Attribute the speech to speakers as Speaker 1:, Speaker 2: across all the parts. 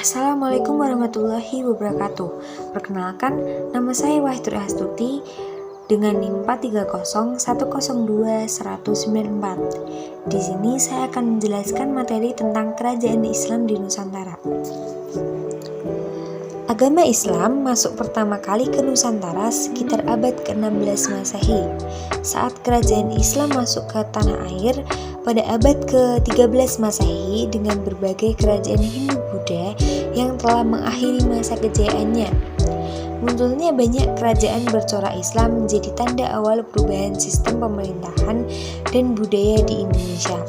Speaker 1: Assalamualaikum warahmatullahi wabarakatuh. Perkenalkan, nama saya Wahidul Astuti dengan NIM 430102194. Di sini saya akan menjelaskan materi tentang kerajaan Islam di Nusantara. Agama Islam masuk pertama kali ke Nusantara sekitar abad ke-16 Masehi. Saat kerajaan Islam masuk ke tanah air pada abad ke-13 Masehi dengan berbagai kerajaan Hindu-Buddha yang telah mengakhiri masa kejayaannya. Munculnya banyak kerajaan bercorak Islam menjadi tanda awal perubahan sistem pemerintahan dan budaya di Indonesia.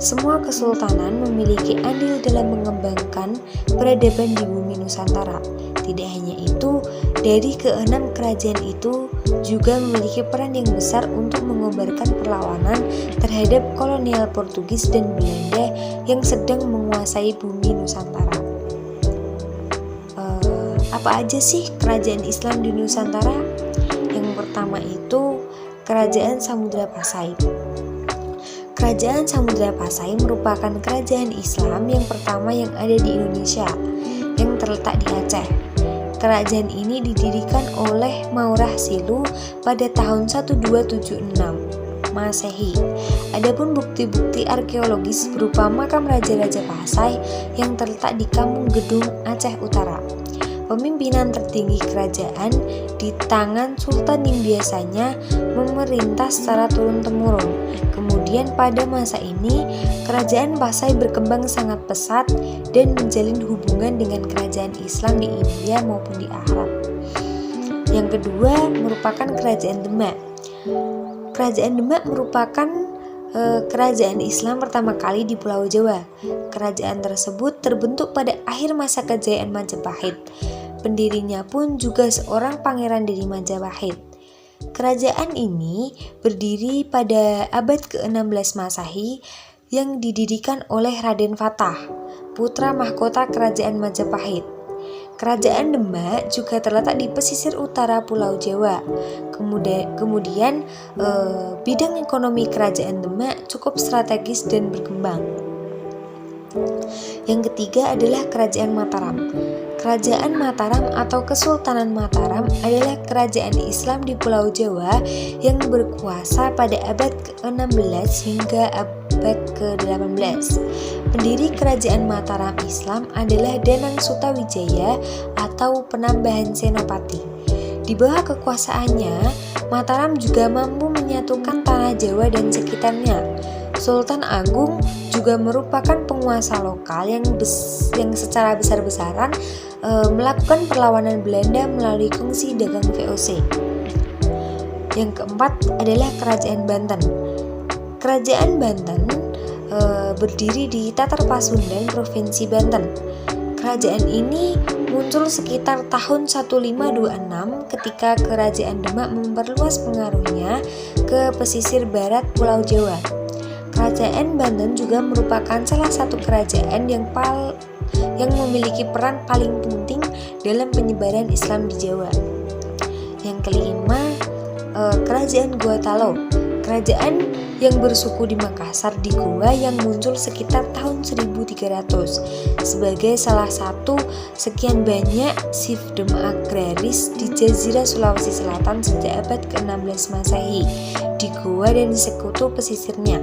Speaker 1: Semua kesultanan memiliki andil dalam mengembangkan peradaban di bumi Nusantara. Tidak hanya itu, dari keenam kerajaan itu juga memiliki peran yang besar untuk mengobarkan perlawanan terhadap kolonial Portugis dan Belanda yang sedang menguasai bumi Nusantara. Apa aja sih kerajaan Islam di Nusantara? Yang pertama itu Kerajaan Samudra Pasai. Kerajaan Samudra Pasai merupakan kerajaan Islam yang pertama yang ada di Indonesia, yang terletak di Aceh. Kerajaan ini didirikan oleh Maurah Silu pada tahun 1276 Masehi. Adapun bukti-bukti arkeologis berupa makam Raja-Raja Pasai yang terletak di Kampung Gedung, Aceh Utara. Pemimpinan tertinggi kerajaan di tangan sultan yang biasanya memerintah secara turun-temurun. Kemudian pada masa ini, kerajaan Pasai berkembang sangat pesat dan menjalin hubungan dengan kerajaan Islam di India maupun di Arab. Yang kedua merupakan Kerajaan Demak. Kerajaan Demak merupakan kerajaan Islam pertama kali di Pulau Jawa. Kerajaan tersebut terbentuk pada akhir masa kejayaan Majapahit. Pendirinya pun juga seorang pangeran dari Majapahit. Kerajaan ini berdiri pada abad ke-16 Masehi yang didirikan oleh Raden Fatah, putra mahkota kerajaan Majapahit. Kerajaan Demak juga terletak di pesisir utara Pulau Jawa. Kemudian bidang ekonomi kerajaan Demak cukup strategis dan berkembang. Yang ketiga adalah Kerajaan Mataram. Kerajaan Mataram atau Kesultanan Mataram adalah kerajaan Islam di Pulau Jawa yang berkuasa pada abad ke-16 hingga abad ke-18. Pendiri kerajaan Mataram Islam adalah Danang Sutawijaya atau Penambahan Senopati. Di bawah kekuasaannya, Mataram juga mampu menyatukan tanah Jawa dan sekitarnya. Sultan Agung juga merupakan penguasa lokal yang secara besar-besaran melakukan perlawanan Belanda melalui kongsi dagang VOC. Yang keempat adalah Kerajaan Banten. Kerajaan Banten berdiri di Tatar Pasundan, Provinsi Banten. Kerajaan ini muncul sekitar tahun 1526 ketika Kerajaan Demak memperluas pengaruhnya ke pesisir barat Pulau Jawa. Kerajaan Banten juga merupakan salah satu kerajaan yang memiliki peran paling penting dalam penyebaran Islam di Jawa. Yang kelima, Kerajaan Gorontalo. Kerajaan yang bersuku di Makassar di Goa yang muncul sekitar tahun 1300 sebagai salah satu sekian banyak fiefdom agraris di Jazirah Sulawesi Selatan sejak abad ke-16 Masehi di Goa dan sekutu pesisirnya.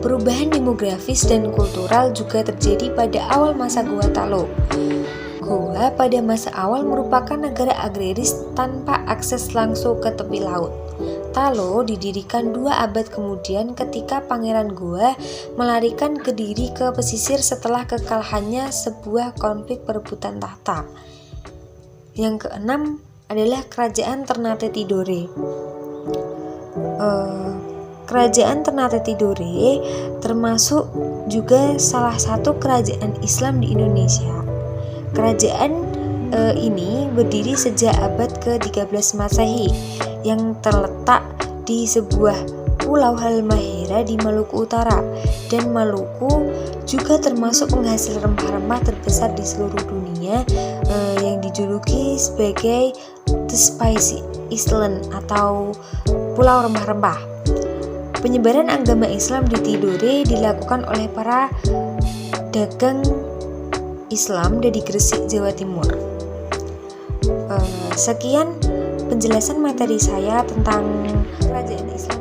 Speaker 1: Perubahan demografis dan kultural juga terjadi pada awal masa Gorontalo. Goa pada masa awal merupakan negara agraris tanpa akses langsung ke tepi laut. Talo didirikan 2 abad kemudian ketika Pangeran Goa melarikan Kediri ke pesisir setelah kekalahannya sebuah konflik perebutan tahta. Yang keenam adalah Kerajaan Ternate Tidore. Kerajaan Ternate Tidore termasuk juga salah satu kerajaan Islam di Indonesia. Kerajaan ini berdiri sejak abad ke-13 Masehi yang terletak di sebuah pulau Halmahera di Maluku Utara, dan Maluku juga termasuk penghasil rempah-rempah terbesar di seluruh dunia yang dijuluki sebagai The Spice Island atau Pulau Rempah-Rempah. Penyebaran agama Islam di Tidore dilakukan oleh para dagang Islam di Gresik, Jawa Timur. Sekian penjelasan materi saya tentang kerajaan Islam